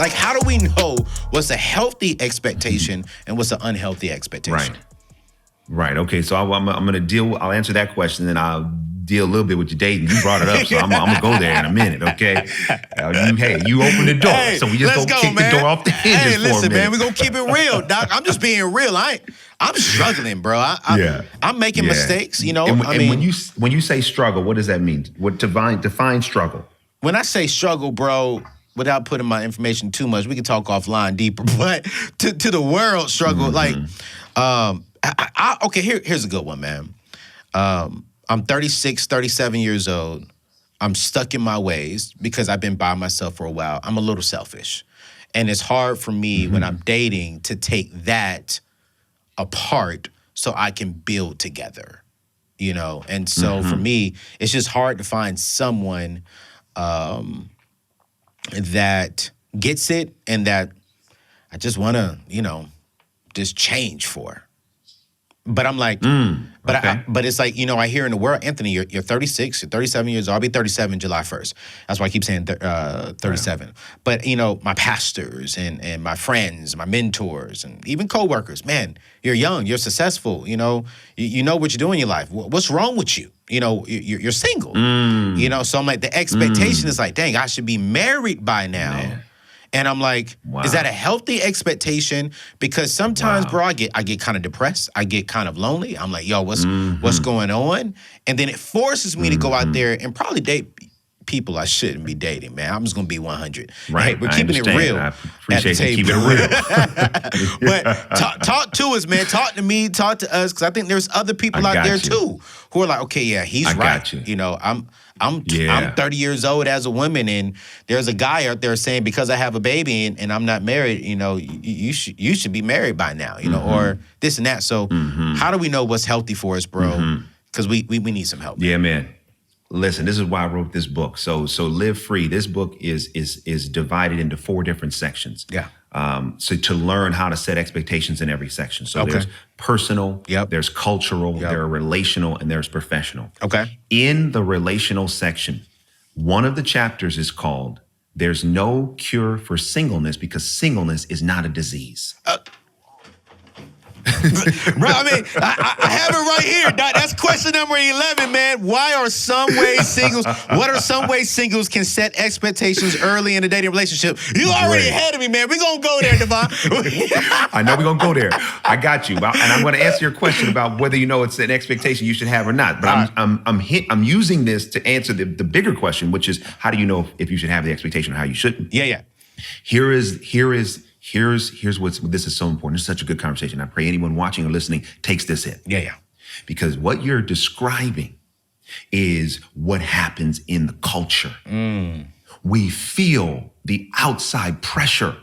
Like, how do we know what's a healthy expectation and what's an unhealthy expectation? Right. Okay. So I'm going to I'll answer that question, and I'll deal a little bit with your dating. You brought it up, so I'm going to go there in a minute. Okay. You opened the door, so we just kick the door off the hinges for a minute. Hey, listen, man, we're going to keep it real, Doc. I'm just being real. I'm struggling, bro. I'm making mistakes, you know. And when you say struggle, what does that mean? What define struggle? When I say struggle, bro, without putting my information too much, we can talk offline deeper. But to the world struggle, here's a good one, man. I'm 36, 37 years old. I'm stuck in my ways because I've been by myself for a while. I'm a little selfish. And it's hard for me when I'm dating to take that apart so I can build together, you know? And so for me, it's just hard to find someone that gets it and that I just want to, you know, just change for. But I'm like, but it's like, you know, I hear in the world, Anthony, you're 36, you're 37 years old. I'll be 37 July 1st. That's why I keep saying 37. Right. But, you know, my pastors and my friends, my mentors, and even coworkers, man, you're young, you're successful, you know, you know what you're doing in your life. What's wrong with you? You know, you're single, you know? So I'm like, the expectation is like, dang, I should be married by now. Man. And I'm like, is that a healthy expectation? Because sometimes, bro, I get kind of depressed. I get kind of lonely. I'm like, yo, what's going on? And then it forces me to go out there and probably date people I shouldn't be dating, man. I'm just going to be 100. Right. Hey, we're keeping it real. I appreciate you keeping it real. But talk to us, man. Talk to me. Talk to us. Because I think there's other people out there, too, who are like, okay, yeah, he's right. You know, I'm 30 years old as a woman, and there's a guy out there saying because I have a baby and I'm not married, you know, you should be married by now, you know, or this and that. So how do we know what's healthy for us, bro? Because we need some help. Yeah, man. Listen, this is why I wrote this book. So Live Free. This book is divided into 4 different sections. Yeah. So to learn how to set expectations in every section. So there's personal, there's cultural, there are relational, and there's professional. Okay. In the relational section, one of the chapters is called "There's No Cure for Singleness because Singleness is Not a Disease." Bro, I mean, I have it right here. That's question number 11, man. Why are some ways singles, what are some ways singles can set expectations early in a dating relationship? You already ahead of me, man. We're going to go there, DeVon. I know we're going to go there. I got you. And I'm going to answer your question about whether you know it's an expectation you should have or not. But I'm using this to answer the bigger question, which is how do you know if you should have the expectation or how you shouldn't? Yeah. Here's this is so important. It's such a good conversation. I pray anyone watching or listening takes this in. Yeah. Because what you're describing is what happens in the culture. We feel the outside pressure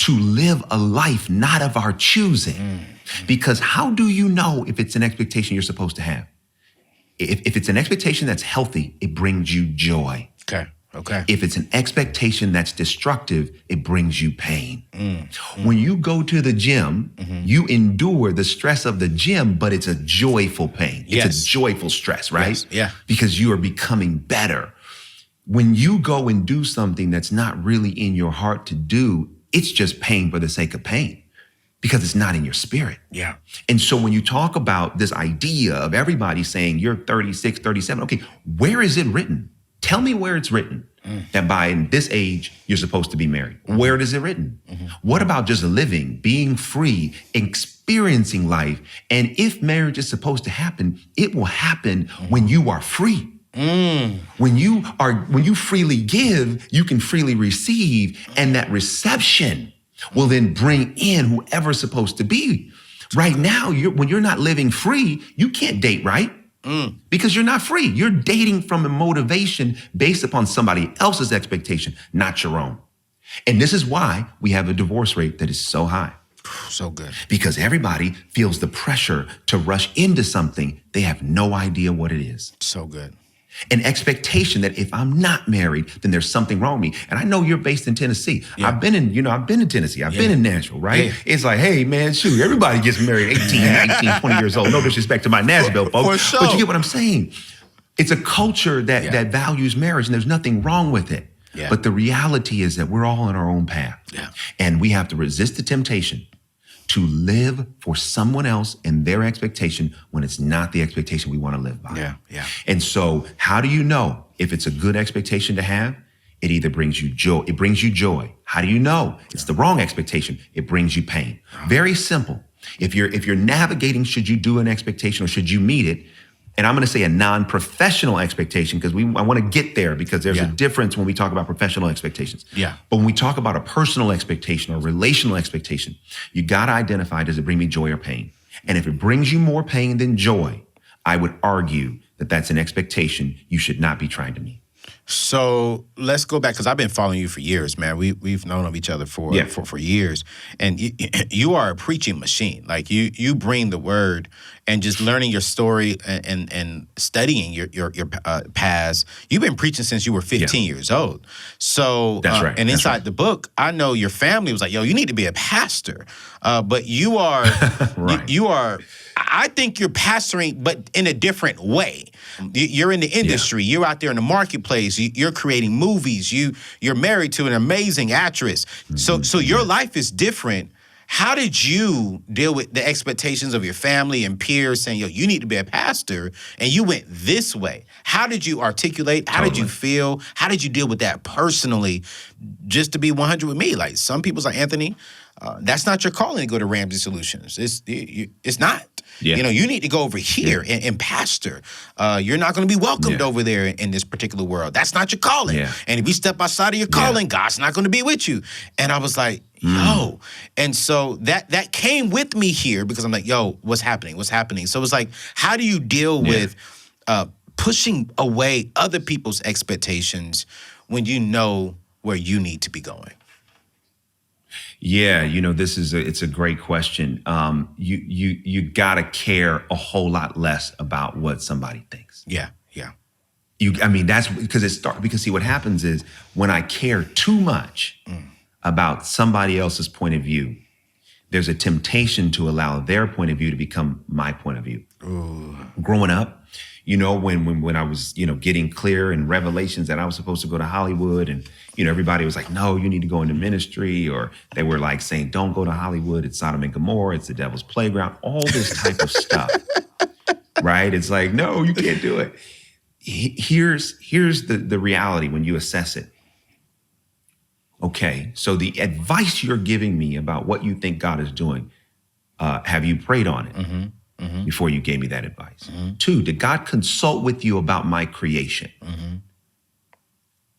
to live a life not of our choosing. Because how do you know if it's an expectation you're supposed to have? If it's an expectation that's healthy, it brings you joy. Okay. If it's an expectation that's destructive, it brings you pain. When you go to the gym, you endure the stress of the gym, but it's a joyful pain. It's a joyful stress, right? Yes. Yeah. Because you are becoming better. When you go and do something that's not really in your heart to do, it's just pain for the sake of pain because it's not in your spirit. Yeah. And so when you talk about this idea of everybody saying you're 36, 37, okay, where is it written? Tell me where it's written that by this age, you're supposed to be married. Where is it written? What about just living, being free, experiencing life? And if marriage is supposed to happen, it will happen when you are free. When you freely give, you can freely receive. And that reception will then bring in whoever's supposed to be. Right now, when you're not living free, you can't date right. Because you're not free. You're dating from a motivation based upon somebody else's expectation, not your own. And this is why we have a divorce rate that is so high. So good. Because everybody feels the pressure to rush into something they have no idea what it is. So good. An expectation that if I'm not married, then there's something wrong with me. And I know you're based in Tennessee. Yeah. I've been in Tennessee. I've been in Nashville, right? Yeah. It's like, hey, man, shoot, everybody gets married 18, 19, 20 years old. No disrespect to my Nashville folks. For sure. But you get what I'm saying. It's a culture that values marriage, and there's nothing wrong with it. Yeah. But the reality is that we're all on our own path. Yeah. And we have to resist the temptation to live for someone else and their expectation when it's not the expectation we want to live by. Yeah. Yeah. And so how do you know if it's a good expectation to have? It either brings you joy. It brings you joy. How do you know it's the wrong expectation? It brings you pain. Very simple. If you're navigating, should you do an expectation or should you meet it? And I'm going to say a non-professional expectation because I want to get there because there's a difference when we talk about professional expectations. Yeah. But when we talk about a personal expectation or relational expectation, you got to identify, does it bring me joy or pain? And if it brings you more pain than joy, I would argue that that's an expectation you should not be trying to meet. So let's go back because I've been following you for years, man. We've known of each other for years, and you are a preaching machine. Like you bring the word, and just learning your story and studying your past. You've been preaching since you were 15 years old. So that's right. And inside the book, I know your family was like, "Yo, you need to be a pastor," but you are right. you are. I think you're pastoring, but in a different way. You're in the industry. You're out there in the marketplace. You're creating movies. You're married to an amazing actress. So your life is different. How did you deal with the expectations of your family and peers saying, "Yo, you need to be a pastor," and you went this way? How did you articulate? How did you feel? How did you deal with that personally? Just to be 100 with me, like some people's like, Anthony, that's not your calling to go to Ramsey Solutions. It's not. Yeah. You need to go over here and pastor. You're not going to be welcomed over there in this particular world. That's not your calling. Yeah. And if you step outside of your calling, God's not going to be with you. And I was like, yo. And so that came with me here because I'm like, yo, what's happening? What's happening? So it's like, how do you deal with pushing away other people's expectations when you know where you need to be going? Yeah, it's a great question. You gotta care a whole lot less about what somebody thinks. Yeah. That's because see what happens is when I care too much about somebody else's point of view, there's a temptation to allow their point of view to become my point of view. Ooh. Growing up, when I was, getting clear and revelations that I was supposed to go to Hollywood and, everybody was like, no, you need to go into ministry, or they were like saying, don't go to Hollywood. It's Sodom and Gomorrah. It's the devil's playground, all this type of stuff, right? It's like, no, you can't do it. Here's the reality when you assess it. Okay, so the advice you're giving me about what you think God is doing, have you prayed on it before you gave me that advice? 2, did God consult with you about my creation?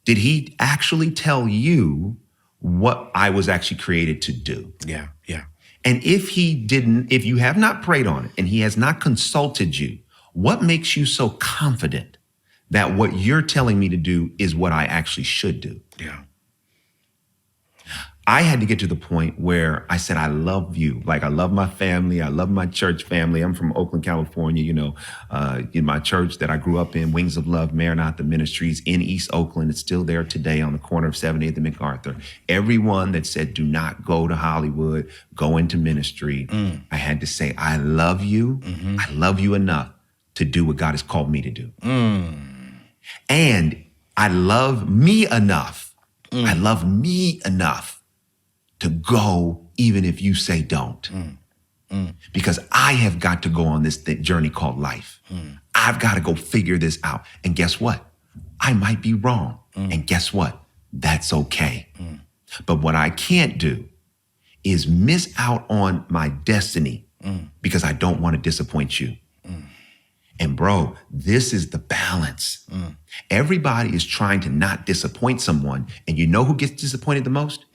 Did he actually tell you what I was actually created to do? Yeah. And if he didn't, if you have not prayed on it and he has not consulted you, what makes you so confident that what you're telling me to do is what I actually should do? Yeah. I had to get to the point where I said, I love you. Like, I love my family. I love my church family. I'm from Oakland, California, in my church that I grew up in, Wings of Love, Maranatha Ministries in East Oakland. It's still there today on the corner of 78th and MacArthur. Everyone that said, do not go to Hollywood, go into ministry. I had to say, I love you. I love you enough to do what God has called me to do. And I love me enough. I love me enough to go even if you say don't. Because I have got to go on this journey called life. I've got to go figure this out. And guess what? I might be wrong. And guess what? That's okay. But what I can't do is miss out on my destiny because I don't want to disappoint you. And bro, this is the balance. Everybody is trying to not disappoint someone. And you know who gets disappointed the most?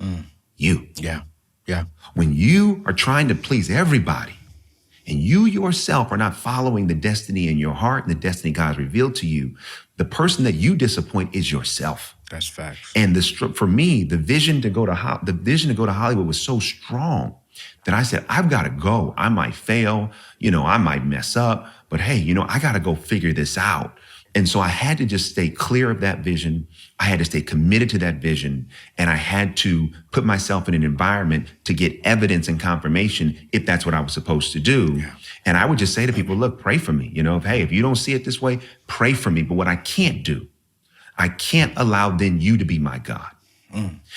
You. Yeah. When you are trying to please everybody and you yourself are not following the destiny in your heart and the destiny God has revealed to you, the person that you disappoint is yourself. That's facts. And for me, the vision to go to Hollywood was so strong that I said, I've got to go. I might fail, I might mess up, but hey, I got to go figure this out. And so I had to just stay clear of that vision. I had to stay committed to that vision. And I had to put myself in an environment to get evidence and confirmation if that's what I was supposed to do. Yeah. And I would just say to people, look, pray for me. If you don't see it this way, pray for me. But what I can't do, I can't allow then you to be my God.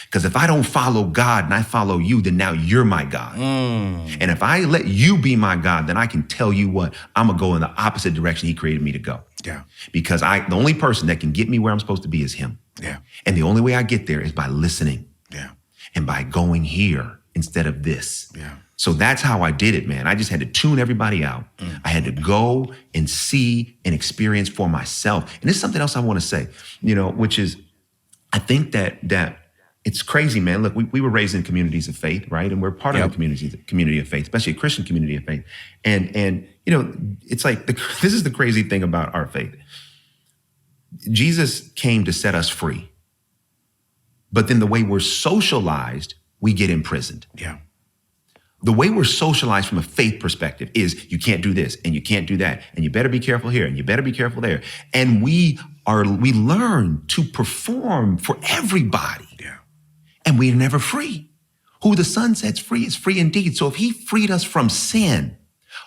Because if I don't follow God and I follow you, then now you're my God. And if I let you be my God, then I can tell you what, I'm going to go in the opposite direction he created me to go. Yeah. Because the only person that can get me where I'm supposed to be is him. Yeah. And the only way I get there is by listening. Yeah. And by going here instead of this. Yeah. So that's how I did it, man. I just had to tune everybody out. I had to go and see and experience for myself. And this is something else I want to say, which is, I think that it's crazy, man. Look, we were raised in communities of faith, right? And we're part of the community of faith, especially a Christian community of faith. And it's like, this is the crazy thing about our faith. Jesus came to set us free. But then the way we're socialized, we get imprisoned. Yeah. The way we're socialized from a faith perspective is you can't do this and you can't do that. And you better be careful here and you better be careful there. And we learn to perform for everybody. Yeah. And we're never free. Who the Son sets free is free indeed. So if he freed us from sin,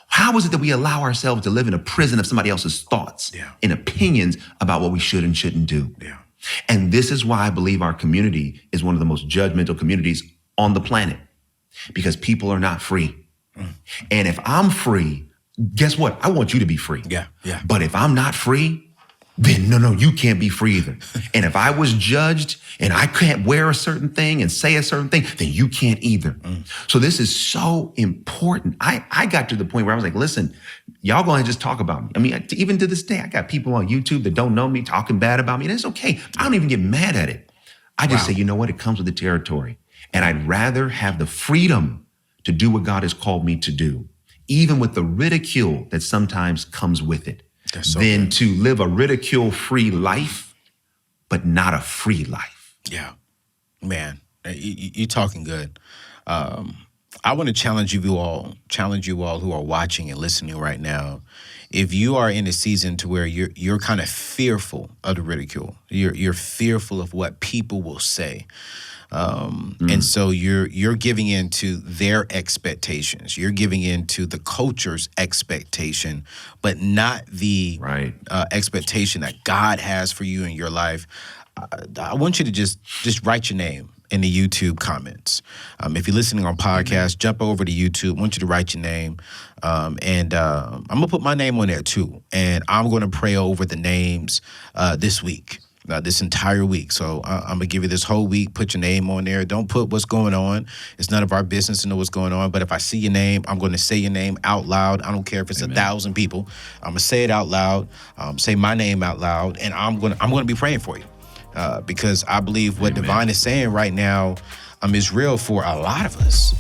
how is it that we allow ourselves to live in a prison of somebody else's thoughts and opinions about what we should and shouldn't do? Yeah. And this is why I believe our community is one of the most judgmental communities on the planet, because people are not free. And if I'm free, guess what? I want you to be free. Yeah. Yeah. But if I'm not free, then no, you can't be free either. And if I was judged and I can't wear a certain thing and say a certain thing, then you can't either. So this is so important. I got to the point where I was like, listen, y'all gonna just talk about me. I mean, even to this day, I got people on YouTube that don't know me talking bad about me. And it's okay. I don't even get mad at it. I just say, you know what? It comes with the territory. And I'd rather have the freedom to do what God has called me to do, even with the ridicule that sometimes comes with it, than to live a ridicule-free life, but not a free life. Yeah. Man, you're talking good. I want to challenge you all who are watching and listening right now. If you are in a season to where you're kind of fearful of the ridicule, you're fearful of what people will say. And so you're giving into their expectations. You're giving into the culture's expectation, but not the expectation that God has for you in your life. I want you to just write your name in the YouTube comments. If you're listening on podcast, jump over to YouTube. I want you to write your name. And I'm going to put my name on there too. And I'm going to pray over the names this week. This entire week. So I'm going to give you this whole week. Put your name on there. Don't put what's going on. It's none of our business to know what's going on. But if I see your name, I'm going to say your name out loud. I don't care if it's 1,000 people. I'm going to say it out loud, say my name out loud, and I'm going to be praying for you because I believe what DeVon is saying right now is real for a lot of us.